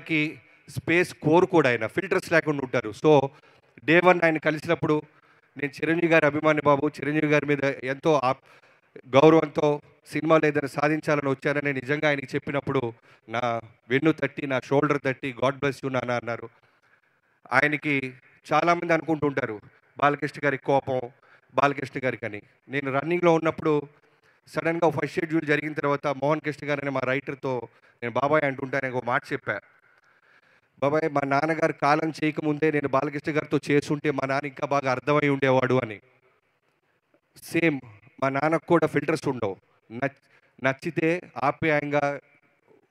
అభిమానులకి స్పేస్ కోరుకోడు, ఆయన ఫిల్టర్స్ లేకుండా ఉంటారు. సో డే వన్ ఆయన కలిసినప్పుడు నేను చిరంజీవి గారి అభిమాని బాబు, చిరంజీవి గారి మీద ఎంతో గౌరవంతో సినిమాలో ఏదైనా సాధించాలని వచ్చానని నిజంగా ఆయనకి చెప్పినప్పుడు నా వెన్ను తట్టి, నా షోల్డర్ తట్టి, గాడ్ బ్లెస్ యూ నాన్న అన్నారు. ఆయనకి చాలామంది అనుకుంటుంటారు బాలకృష్ణ గారికి కోపం, బాలకృష్ణ గారికి అని. నేను రన్నింగ్లో ఉన్నప్పుడు సడన్గా ఫస్ట్ షెడ్యూల్ జరిగిన తర్వాత మోహన్ కృష్ణ గారు అనే మా రైటర్తో నేను బాబాయ్ అంటుంటాను, ఒక మాట చెప్పా. బాబాయ్, మా నాన్నగారు కాలం చేయకముందే నేను బాలకృష్ణ గారితో చేసుంటే మా నాన్న ఇంకా బాగా అర్థమై ఉండేవాడు అని. సేమ్ మా నాన్నకు కూడా ఫిల్టర్స్ ఉండవు. నచ్చితే ఆప్యాయంగా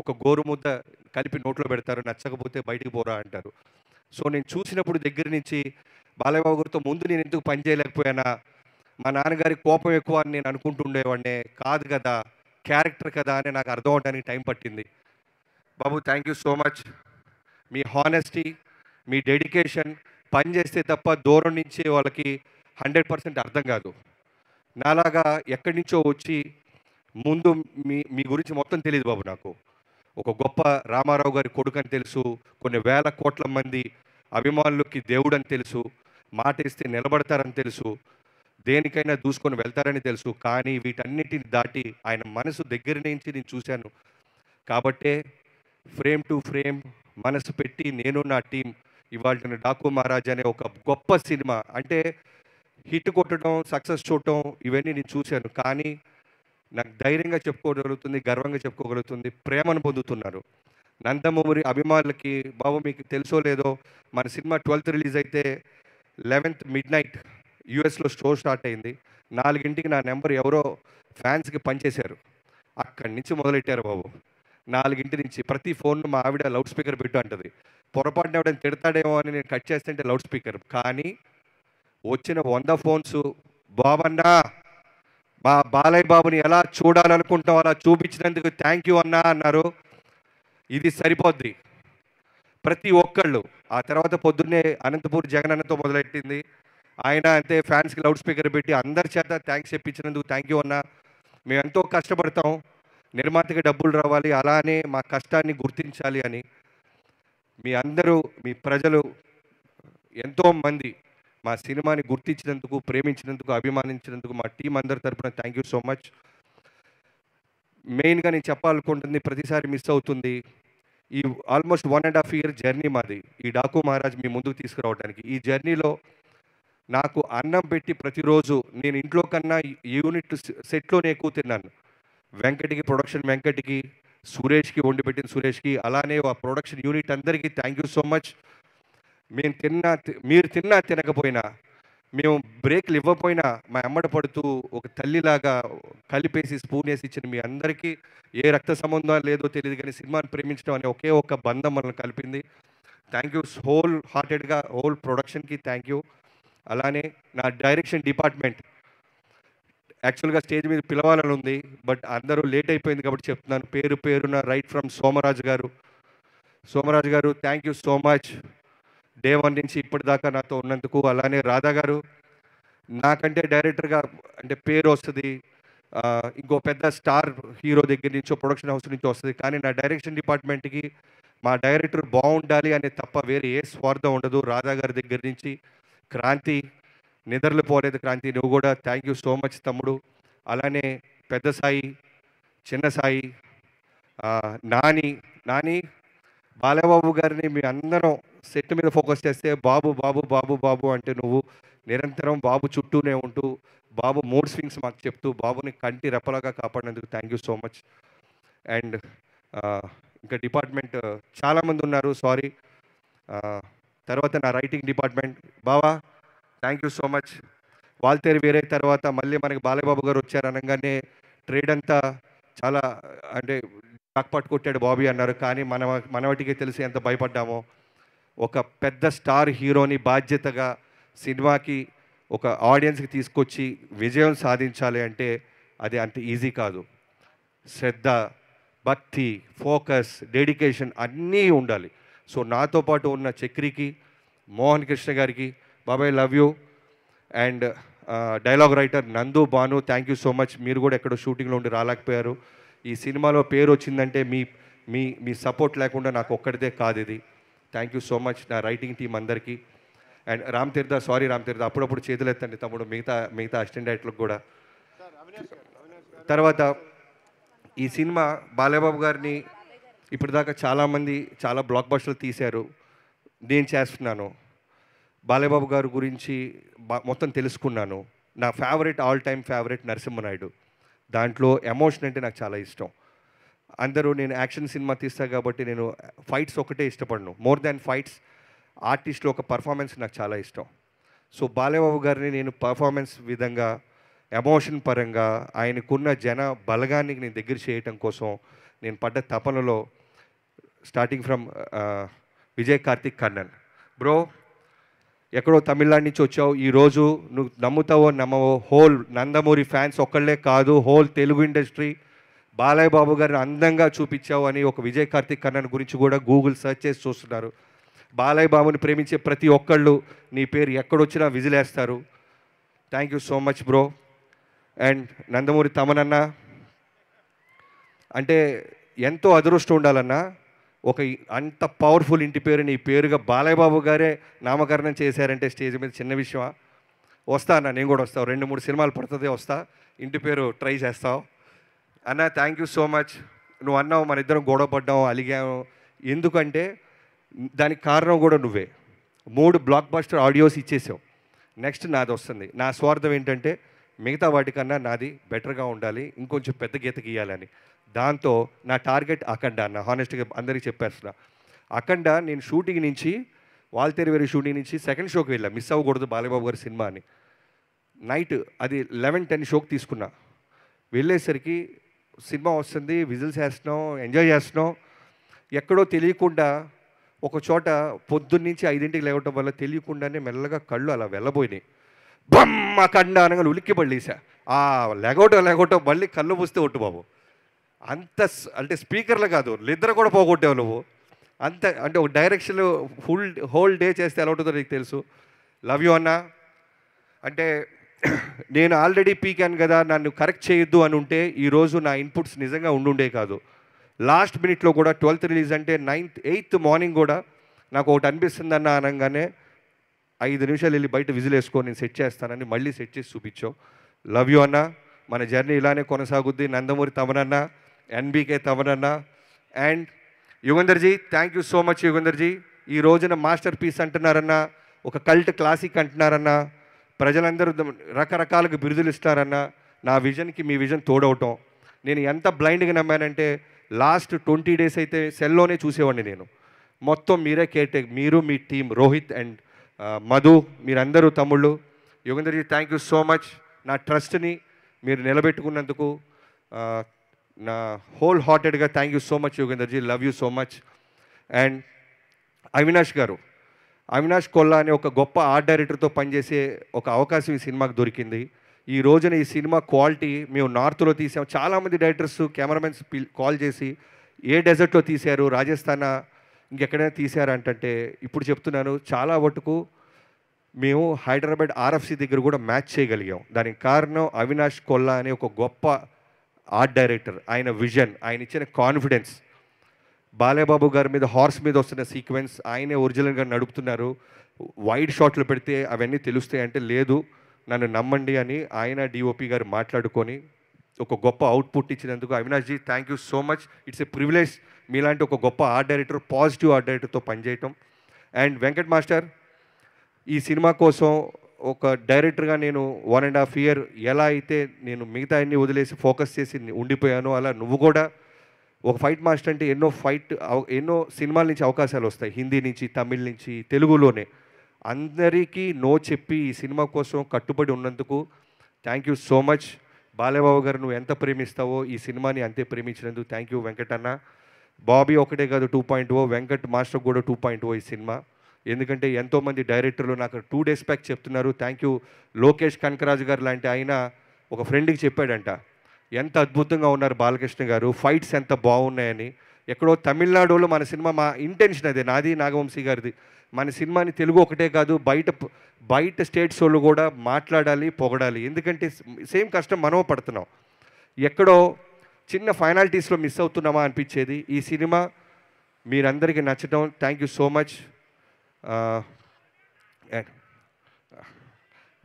ఒక గోరుముద్ద కలిపి నోట్లో పెడతారు, నచ్చకపోతే బయటికి పోరా అంటారు. సో నేను చూసినప్పుడు దగ్గర నుంచి బాలయ్యబాబు గారితో ముందు నేను ఎందుకు పని చేయలేకపోయానా, మా నాన్నగారి కోపం ఎక్కువ అని నేను అనుకుంటుండేవాడినే కాదు కదా, క్యారెక్టర్ కదా అని నాకు అర్థం అవడానికి టైం పట్టింది. బాబు, థ్యాంక్ యూ సో మచ్. మీ హానెస్టీ, మీ డెడికేషన్, పని చేస్తే తప్ప దూరం నుంచి వాళ్ళకి 100% అర్థం కాదు. నాలాగా ఎక్కడి నుంచో వచ్చి ముందు మీ మీ గురించి మొత్తం తెలియదు బాబు నాకు. ఒక గొప్ప రామారావు గారి కొడుకని తెలుసు, కొన్ని వేల కోట్ల మంది అభిమానులకి దేవుడని తెలుసు, మాట ఇస్తే నిలబడతారని తెలుసు, దేనికైనా దూసుకొని వెళ్తారని తెలుసు. కానీ వీటన్నిటిని దాటి ఆయన మనసు దగ్గర నుంచి నేను చూశాను. కాబట్టే ఫ్రేమ్ టు ఫ్రేమ్ మనసు పెట్టి నేను నా టీం ఇవాళ డాకు మహారాజ్ అనే ఒక గొప్ప సినిమా, అంటే హిట్ కొట్టడం, సక్సెస్ చూడటం ఇవన్నీ నేను చూశాను. కానీ నాకు ధైర్యంగా చెప్పుకోగలుగుతుంది, గర్వంగా చెప్పుకోగలుగుతుంది, ప్రేమను పొందుతున్నారు నందమూరి అభిమానులకి. బాబు, మీకు తెలుసో లేదో, మన సినిమా 12th రిలీజ్ అయితే 11th midnight యూఎస్లో షో స్టార్ట్ అయింది. 4ంటికి నా నెంబర్ ఎవరో ఫ్యాన్స్కి పనిచేశారు. అక్కడి నుంచి మొదలెట్టారు బాబు. 4 నుంచి ప్రతి ఫోన్ మా ఆవిడ లౌడ్ స్పీకర్ పెట్టు అంటది. పొరపాటున ఎవడైనా తిడతాడేమో అని నేను కట్ చేస్తుంటే లౌడ్ స్పీకర్. కానీ వచ్చిన 100 ఫోన్స్, బాబన్నా, మా బాలయ్య బాబుని ఎలా చూడాలనుకుంటాం అలా చూపించినందుకు థ్యాంక్ యూ అన్నా అన్నారు. ఇది సరిపోద్ది ప్రతి ఒక్కళ్ళు. ఆ తర్వాత పొద్దున్నే అనంతపూర్ జగనన్నతో మొదలెట్టింది. ఆయన అంతే ఫ్యాన్స్కి లౌడ్ స్పీకర్ పెట్టి అందరి చేత థ్యాంక్స్ చెప్పించినందుకు థ్యాంక్ యూ అన్నా. మేము ఎంతో కష్టపడతాం, నిర్మాతకి డబ్బులు రావాలి, అలానే మా కష్టాన్ని గుర్తించాలి అని. మీ అందరూ, మీ ప్రజలు ఎంతోమంది మా సినిమాని గుర్తించినందుకు, ప్రేమించినందుకు, అభిమానించినందుకు మా టీం అందరి తరపున థ్యాంక్ యూ సో మచ్. మెయిన్గా నేను చెప్పాలనుకుంటుంది, ప్రతిసారి మిస్ అవుతుంది. ఈ ఆల్మోస్ట్ 1.5 year జర్నీ మాది, ఈ డాకు మహారాజ్ మీ ముందుకు తీసుకురావడానికి. ఈ జర్నీలో నాకు అన్నం పెట్టి ప్రతిరోజు నేను ఇంట్లో కన్నా యూనిట్ సెట్లోనే ఎక్కువ తిన్నాను. వెంకట్కి, ప్రొడక్షన్ వెంకట్కి, సురేష్కి, వండి పెట్టిన సురేష్కి, అలానే ఆ ప్రొడక్షన్ యూనిట్ అందరికీ థ్యాంక్ యూ సో మచ్. మీరు తిన్నా తినకపోయినా, మేము బ్రేక్లు ఇవ్వకపోయినా మా అమ్మడ పడుతూ ఒక తల్లిలాగా కలిపేసి స్పూన్ వేసి ఇచ్చిన మీ అందరికీ, ఏ రక్త సంబంధం లేదో తెలియదు కానీ సినిమాని ప్రేమించడం అనే ఒకే ఒక బంధం మనల్ని కలిపింది. థ్యాంక్ యూ హోల్ హార్టెడ్గా, హోల్ ప్రొడక్షన్కి థ్యాంక్ యూ. అలానే నా డైరెక్షన్ డిపార్ట్మెంట్, యాక్చువల్గా స్టేజ్ మీద పిలవాలని ఉంది, బట్ అందరూ లేట్ అయిపోయింది కాబట్టి చెప్తున్నాను. పేరు పేరున రైట్ ఫ్రమ్ సోమరాజు గారు thank you so much. Day 1 నుంచి ఇప్పటిదాకా నాతో ఉన్నందుకు. అలానే రాధా గారు, నాకంటే డైరెక్టర్గా అంటే పేరు వస్తుంది, ఇంకో పెద్ద స్టార్ హీరో దగ్గర నుంచో, ప్రొడక్షన్ హౌస్ నుంచి వస్తుంది, కానీ నా డైరెక్షన్ డిపార్ట్మెంట్కి మా డైరెక్టర్ బాగుండాలి అనే తప్ప వేరే ఏ స్వార్థం ఉండదు. రాధా గారి దగ్గర నుంచి క్రాంతి, నిద్రలు పోలేదు క్రాంతి, నువ్వు కూడా థ్యాంక్ యూ సో మచ్ తమ్ముడు. అలానే పెద్ద సాయి, చిన్న సాయి, నాని, బాలయ్యబాబు గారిని మీ అందరం సెట్ మీద ఫోకస్ చేస్తే బాబు బాబు బాబు బాబు అంటే నువ్వు నిరంతరం బాబు చుట్టూనే ఉంటూ, బాబు మూడ్ స్వింగ్స్ మాకు చెప్తూ, బాబుని కంటి రెప్పలాగా కాపాడినందుకు thank you so much. And ఇంకా డిపార్ట్మెంట్ చాలామంది ఉన్నారు, సారీ. తర్వాత నా రైటింగ్ డిపార్ట్మెంట్, బావా thank you so much. Waltair వేరే తర్వాత మళ్ళీ మనకి బాలయ్యబాబు గారు వచ్చారనగానే ట్రేడ్ అంతా చాలా అంటే జాక్పాట్ కొట్టాడు బాబీ అన్నారు. కానీ మనవటికే తెలిసి ఎంత భయపడ్డామో. ఒక పెద్ద స్టార్ హీరోని బాధ్యతగా సినిమాకి ఒక ఆడియన్స్కి తీసుకొచ్చి విజయం సాధించాలి అంటే అది అంత ఈజీ కాదు. శ్రద్ధ, భక్తి, ఫోకస్, డెడికేషన్ అన్నీ ఉండాలి. సో నాతో పాటు ఉన్న చక్రికి, మోహన్ కృష్ణ గారికి, బాబాయ్ love you. And dialogue writer Nandu, Bhanu, thank you so much. మీరు కూడా ఎక్కడో షూటింగ్లో ఉండి రాలేకపోయారు. ఈ సినిమాలో పేరు వచ్చిందంటే మీ మీ సపోర్ట్ లేకుండా నాకు ఒక్కడిదే కాదు ఇది. థ్యాంక్ యూ సో మచ్ నా రైటింగ్ టీం అందరికీ. And Ram Tirtha, sorry Ram తీర్థ, అప్పుడప్పుడు చేతులు ఎత్తండి తమ్ముడు, మిగతా అసిస్టెంట్ డైరెక్టర్లకు కూడా. తర్వాత ఈ సినిమా బాలయ్యబాబు గారిని ఇప్పటిదాకా చాలామంది చాలా బ్లాక్ బస్టర్లు తీశారు, నేను చేస్తున్నాను. బాలయ్యబాబు గారి గురించి మొత్తం తెలుసుకున్నాను. నా favourite, all time favourite Narasimha Naidu. దాంట్లో ఎమోషన్ అంటే నాకు చాలా ఇష్టం. అందరూ నేను యాక్షన్ సినిమా తీస్తాను కాబట్టి నేను ఫైట్స్ ఒకటే ఇష్టపడను. మోర్ దాన్ ఫైట్స్, ఆర్టిస్ట్లో ఒక పర్ఫార్మెన్స్ నాకు చాలా ఇష్టం. సో బాలయ్యబాబు గారిని నేను పర్ఫార్మెన్స్ విధంగా, ఎమోషన్ పరంగా, ఆయనకున్న జన బలగాన్ని నేను దగ్గర చేయటం కోసం నేను పడ్డ తపనలో starting from Vijay Karthik Kannan bro, ఎక్కడో తమిళనాడు నుంచి వచ్చావు, ఈరోజు నువ్వు నమ్ముతావో నమ్మవో హోల్ నందమూరి ఫ్యాన్స్ ఒక్కళ్ళే కాదు, హోల్ తెలుగు ఇండస్ట్రీ బాలయ్య బాబు గారిని అందంగా చూపించావు అని ఒక విజయ్ కార్తిక్ కన్నన్ గురించి కూడా గూగుల్ సెర్చ్ చేసి చూస్తున్నారు. బాలయ్య బాబుని ప్రేమించే ప్రతి ఒక్కళ్ళు నీ పేరు ఎక్కడొచ్చినా విజిలేస్తారు. Thank you so much bro. And Nandamuri తమనన్న అంటే ఎంతో అదృష్టం ఉండాలన్నా, ఒక అంత పవర్ఫుల్ ఇంటి పేరు నీ పేరుగా బాలయ్య బాబు గారే నామకరణం చేశారంటే స్టేజ్ మీద చిన్న విషయమా? వస్తా అన్న, నేను కూడా వస్తావు, 2-3 సినిమాలు పడుతుంది, వస్తా, ఇంటి పేరు ట్రై చేస్తావు అన్న. Thank you so much. నువ్వు అన్నావు మన ఇద్దరం గొడవ పడ్డాము, అలిగాము, ఎందుకంటే దానికి కారణం కూడా నువ్వే. 3 బ్లాక్ బస్టర్ ఆడియోస్ ఇచ్చేసావు, నెక్స్ట్ నాది వస్తుంది. నా స్వార్థం ఏంటంటే మిగతా వాటికన్నా నాది బెటర్గా ఉండాలి, ఇంకొంచెం పెద్ద గీత గీయాలని. దాంతో నా టార్గెట్ అఖండ అన్న, హానెస్ట్గా అందరికీ చెప్పేస్తున్నా. అఖండ నేను షూటింగ్ నుంచి, వాల్తేరు వేరే షూటింగ్ నుంచి సెకండ్ షోకి వెళ్ళా, మిస్ అవ్వకూడదు బాలయ్యబాబు గారి సినిమా అని. నైట్ అది 11-10 షోకి తీసుకున్నా. వెళ్ళేసరికి సినిమా వస్తుంది, విజిల్స్ వేస్తున్నాం, ఎంజాయ్ చేస్తున్నాం. ఎక్కడో తెలియకుండా ఒక చోట పొద్దున్నుంచి 5ంటికి లేవటం వల్ల తెలియకుండానే మెల్లగా కళ్ళు అలా వెళ్ళబోయినాయి. బమ్మ కండ అనగా ఉలిక్కి పడలేసా. ఆ లెగవటం మళ్ళీ కళ్ళు మూస్తే ఒట్టు బాబు, అంత అంటే స్పీకర్లు కాదు, నిద్ర కూడా పోగొట్టావు నువ్వు. అంత అంటే ఒక డైరెక్షన్ హోల్ డే చేస్తే ఎలా ఉంటుందో నీకు తెలుసు. లవ్ యూ అన్న. అంటే నేను ఆల్రెడీ పీకాను కదా, నన్ను కరెక్ట్ చేయొద్దు అని ఉంటే ఈరోజు నా ఇన్పుట్స్ నిజంగా ఉండుండే కాదు. లాస్ట్ మినిట్లో కూడా 12th రిలీజ్ అంటే 8th మార్నింగ్ కూడా నాకు ఒకటి అనిపిస్తుందన్న అనగానే 5 నిమిషాలు వెళ్ళి బయట విజిల్ వేసుకొని నేను సెట్ చేస్తానని మళ్ళీ సెట్ చేసి చూపించావు. లవ్ యూ అన్న. మన జర్నీ ఇలానే కొనసాగుద్ది. నందమూరి తమనన్న, ఎన్బీకే తమనన్న and Yugandharji, thank you so much Yugandharji. ఈ రోజున మాస్టర్ పీస్ అంటున్నారన్న, ఒక కల్ట్ క్లాసిక్ అంటున్నారన్న, ప్రజలందరూ రకరకాలుగా బిరుదులు ఇస్తారన్న. నా విజన్కి మీ విజన్ తోడవటం. నేను ఎంత బ్లైండ్గా నమ్మానంటే లాస్ట్ 20 days అయితే సెల్లోనే చూసేవాడిని నేను. మొత్తం మీరే కేర్టేక్, మీరు మీ టీం, రోహిత్ అండ్ మధు, మీరందరూ తమ్ముళ్ళు. Yugandharji thank you so much. నా ట్రస్ట్ని మీరు నిలబెట్టుకున్నందుకు నా హోల్ హార్టెడ్గా thank you so much Yugandharji. Love you so much. And Avinash గారు, అవినాష్ కొల్లా అనే ఒక గొప్ప ఆర్ట్ డైరెక్టర్తో పనిచేసే ఒక అవకాశం ఈ సినిమాకి దొరికింది. ఈ రోజున ఈ సినిమా క్వాలిటీ మేము నార్త్లో తీసాం. చాలామంది డైరెక్టర్స్, కెమెరామెన్స్ కాల్ చేసి ఏ డెజర్ట్లో తీశారు, రాజస్థాన్ ఇంకెక్కడైనా తీశారంటే ఇప్పుడు చెప్తున్నాను, చాలా వరకు మేము హైదరాబాద్ ఆర్ఎఫ్సి దగ్గర కూడా మ్యాచ్ చేయగలిగాం. దానికి కారణం అవినాష్ కొల్లా అనే ఒక గొప్ప ఆర్ట్ డైరెక్టర్. ఆయన విజన్, ఆయన ఇచ్చిన కాన్ఫిడెన్స్. బాలయ్యబాబు గారి మీద హార్స్ మీద వస్తున్న సీక్వెన్స్ ఆయనే ఒరిజినల్గా నడుపుతున్నారు. వైడ్ షాట్లు పెడితే అవన్నీ తెలుస్తాయి అంటే లేదు, నన్ను నమ్మండి అని ఆయన డిఓపి గారు మాట్లాడుకొని ఒక గొప్ప అవుట్పుట్ ఇచ్చినందుకు Avinashji thank you so much. It's a privilege మీలాంటి ఒక గొప్ప ఆర్ట్ డైరెక్టర్, పాజిటివ్ ఆర్ట్ డైరెక్టర్తో పనిచేయటం. అండ్ వెంకట్ మాస్టర్, ఈ సినిమా కోసం ఒక డైరెక్టర్గా నేను 1.5 year ఎలా అయితే నేను మిగతా అన్ని వదిలేసి ఫోకస్ చేసి ఉండిపోయానో, అలా నువ్వు కూడా ఒక ఫైట్ మాస్టర్ అంటే ఎన్నో సినిమాల నుంచి అవకాశాలు వస్తాయి, హిందీ నుంచి, తమిళ్ నుంచి, తెలుగులోనే. అందరికీ నో చెప్పి ఈ సినిమా కోసం కట్టుబడి ఉన్నందుకు thank you so much. Balayya Babu garu నువ్వు ఎంత ప్రేమిస్తావో ఈ సినిమాని అంతే ప్రేమించినందుకు థ్యాంక్ యూ వెంకట్ అన్న. బాబీ ఒకటే కాదు 2.0, వెంకట్ మాస్టర్ కూడా 2.0 ఈ సినిమా. ఎందుకంటే ఎంతోమంది డైరెక్టర్లు నాకు 2 days బ్యాక్ చెప్తున్నారు. థ్యాంక్ యూ లోకేష్ కనకరాజు గారు లాంటి ఆయన ఒక ఫ్రెండ్కి చెప్పాడంట, ఎంత అద్భుతంగా ఉన్నారు బాలకృష్ణ గారు, ఫైట్స్ ఎంత బాగున్నాయని. ఎక్కడో తమిళనాడులో మన సినిమా, మా ఇంటెన్షన్ అదే, నాది నాగవంశీ గారిది, మన సినిమాని తెలుగు ఒకటే కాదు బయట స్టేట్స్ వాళ్ళు కూడా మాట్లాడాలి, పొగడాలి. ఎందుకంటే సేమ్ కష్టం మనం పడుతున్నాం. ఎక్కడో చిన్న ఫైనాలిటీస్లో మిస్ అవుతున్నామా అనిపించేది. ఈ సినిమా మీరందరికీ నచ్చడం థ్యాంక్ యూ సో మచ్.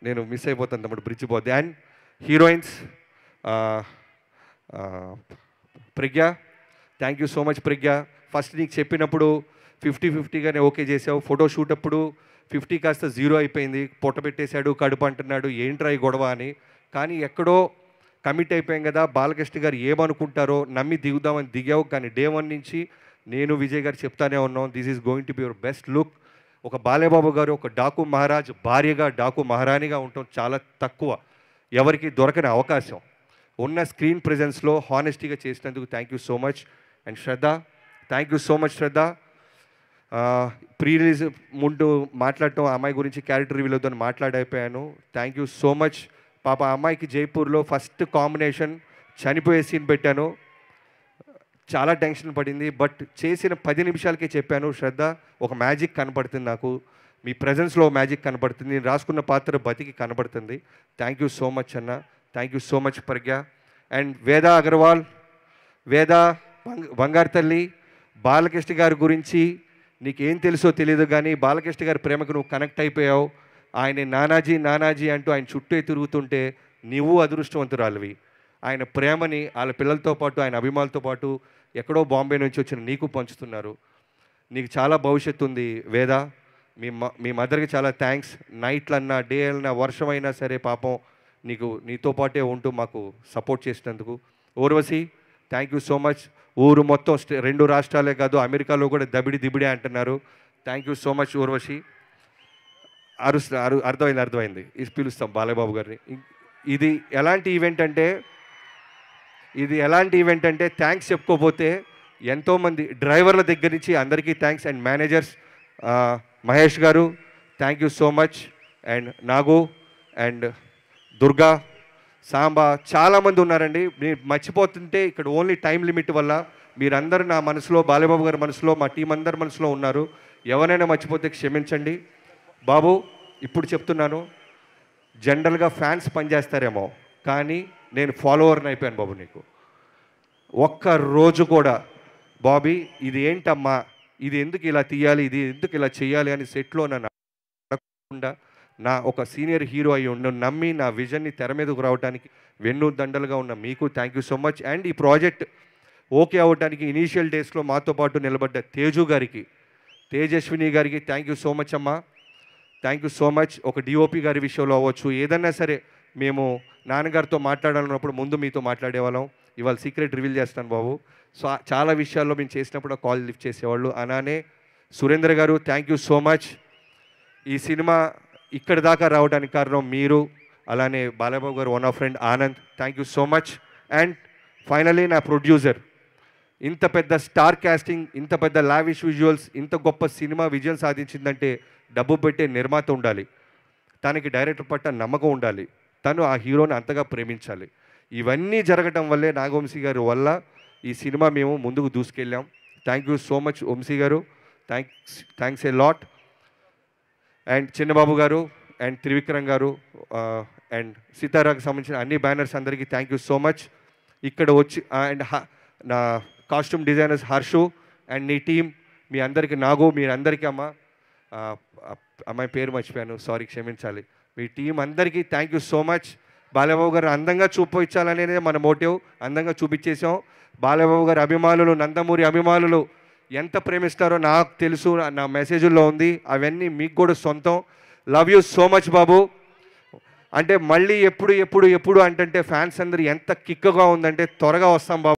నేను మిస్ అయిపోతాను తమ్ముడు, బ్రిడ్జ్ పోద్ది. And heroines Pragya, thank you so much Pragya. First నీకు చెప్పినప్పుడు 50-50గానే ఓకే చేసావు. ఫోటో షూట్ అప్పుడు 50 కాస్త 0 అయిపోయింది. పొట్ట పెట్టేశాడు, కడుపు అంటున్నాడు, ఏంట్రా ఈ గొడవ అని. కానీ ఎక్కడో కమిట్ అయిపోయాం కదా, బాలకృష్ణ గారు ఏమనుకుంటారో నమ్మి దిగుదామని దిగావు. కానీ డే 1 నుంచి నేను విజయ్ గారు చెప్తానే ఉన్నాం, this is going to be your best look. ఒక బాలేబాబు గారు ఒక డాకు మహారాజ్ భార్యగా, డాకు మహారాణిగా ఉండటం చాలా తక్కువ, ఎవరికి దొరకని అవకాశం. ఉన్న స్క్రీన్ ప్రెజెన్స్లో హానెస్టీగా చేసినందుకు thank you so much. And Shraddha, thank you so much Shraddha. Pre release ముందు మాట్లాడటం, అమ్మాయి గురించి క్యారెక్టర్ రివీల్ అవుతుందని మాట్లాడైపోయాను. Thank you so much. పాప అమ్మాయికి జైపూర్లో ఫస్ట్ కాంబినేషన్ చనిపోయే సీన్ పెట్టాను, చాలా టెన్షన్ పడింది. బట్ చేసిన 10 నిమిషాలకే చెప్పాను, శ్రద్ధ ఒక మ్యాజిక్ కనపడుతుంది నాకు, మీ ప్రజెన్స్లో మ్యాజిక్ కనపడుతుంది, నేను రాసుకున్న పాత్ర బతికి కనపడుతుంది. థ్యాంక్ యూ సో మచ్ అన్న, thank you so much Pragya. And Veda Agarwal, వేద బంగారు తల్లి, బాలకృష్ణ గారి గురించి నీకేం తెలుసో తెలియదు కానీ బాలకృష్ణ గారి ప్రేమకు నువ్వు కనెక్ట్ అయిపోయావు. ఆయన నానాజీ నానాజీ అంటూ ఆయన చుట్టూ తిరుగుతుంటే నీవు అదృష్టవంతురాలివి. ఆయన ప్రేమని వాళ్ళ పిల్లలతో పాటు, ఆయన అభిమానులతో పాటు ఎక్కడో బాంబే నుంచి వచ్చిన నీకు పంచుతున్నారు. నీకు చాలా భవిష్యత్తు ఉంది వేద. మీ మదర్కి చాలా థ్యాంక్స్. నైట్లన్నా డే అన్నా వర్షమైనా సరే పాపం నీతో పాటే ఉంటూ మాకు సపోర్ట్ చేసినందుకు. Urvashi, thank you so much. ఊరు మొత్తం 2 రాష్ట్రాలే కాదు అమెరికాలో కూడా దిబిడే అంటున్నారు. Thank you so much Urvashi. అర్థమైంది. ఇది పిలుస్తాం బాలయ్యబాబు గారిని. ఇది ఎలాంటి ఈవెంట్ అంటే థ్యాంక్స్ చెప్పుకోపోతే ఎంతోమంది డ్రైవర్ల దగ్గర నుంచి అందరికీ థ్యాంక్స్. అండ్ మేనేజర్స్ మహేష్ గారు, thank you so much. And Nagu and Durga, Samba, చాలామంది ఉన్నారండి. మీరు మర్చిపోతుంటే ఇక్కడ ఓన్లీ టైం లిమిట్ వల్ల మీరందరూ నా మనసులో, బాలయ్యబాబు గారి మనసులో, మా టీం అందరి మనసులో ఉన్నారు. ఎవరైనా మర్చిపోతే క్షమించండి బాబు. ఇప్పుడు చెప్తున్నాను, జనరల్గా ఫ్యాన్స్ పనిచేస్తారేమో కానీ నేను ఫాలోవర్ని అయిపోయాను బాబు. నీకు ఒక్క రోజు కూడా బాబీ ఇది ఏంటమ్మా, ఇది ఎందుకు ఇలా తీయాలి, ఇది ఎందుకు ఇలా చేయాలి అని సెట్లో నన్ను అడగకుండా నా ఒక సీనియర్ హీరో అయ్యి నమ్మి నా విజన్ని తెర మీదకు రావడానికి వెన్ను దండలుగా ఉన్న మీకు thank you so much. And ఈ ప్రాజెక్ట్ ఓకే అవ్వడానికి ఇనీషియల్ డేస్లో మాతో పాటు నిలబడ్డ తేజు గారికి, తేజస్విని గారికి థ్యాంక్ యూ సో మచ్ అమ్మా. Thank you so much. ఒక డిఓపి గారి విషయంలో అవ్వచ్చు, ఏదన్నా సరే మేము నాన్నగారితో మాట్లాడాలన్నప్పుడు ముందు మీతో మాట్లాడేవాళ్ళం. ఇవాళ సీక్రెట్ రివీల్ చేస్తాను బాబు. సో చాలా విషయాల్లో మేము చేసినప్పుడు కాల్ లిఫ్ట్ చేసేవాళ్ళు. అలానే సురేంద్ర గారు, థ్యాంక్ యూ సో మచ్. ఈ సినిమా ఇక్కడి దాకా రావడానికి కారణం మీరు. అలానే బాలయ్యబాబు గారు one of friend Anand, thank you so much. And finally నా ప్రొడ్యూసర్, ఇంత పెద్ద స్టార్ కాస్టింగ్, ఇంత పెద్ద లావిష్ విజువల్స్, ఇంత గొప్ప సినిమా విజయం సాధించిందంటే డబ్బు పెట్టే నిర్మాత ఉండాలి, తనకి డైరెక్టర్ పట్ల నమ్మకం ఉండాలి, తను ఆ హీరోని అంతగా ప్రేమించాలి. ఇవన్నీ జరగటం వల్లే నాగవంశీ గారి వల్ల ఈ సినిమా మేము ముందుకు దూసుకెళ్ళాం. Thank you so much Vamsi గారు, thanks a lot. And Chinnababu గారు అండ్ త్రివిక్రమ్ గారు అండ్ సీతారాకు సంబంధించిన అన్ని బ్యానర్స్ అందరికీ థ్యాంక్ యూ సో మచ్. ఇక్కడ వచ్చి అండ్ నా కాస్ట్యూమ్ డిజైనర్స్ హర్షు అండ్ నీ టీం, మీ అందరికీ నాగు, మీరందరికీ అమ్మాయి పేరు మర్చిపోయాను, సారీ క్షమించాలి. మీ టీం అందరికీ thank you so much. Balayya Babu garu అందంగా చూపించాలనేదే మన మోటివ్, అందంగా చూపించేసాం. బాలయ్యబాబు గారి అభిమానులు, నందమూరి అభిమానులు ఎంత ప్రేమిస్తారో నాకు తెలుసు, నా మెసేజ్లో ఉంది, అవన్నీ మీకు కూడా సొంతం. లవ్ యూ సో మచ్ బాబు. అంటే మళ్ళీ ఎప్పుడు అంటే ఫ్యాన్స్ అందరూ ఎంత కిక్గా ఉందంటే త్వరగా వస్తాం బాబు.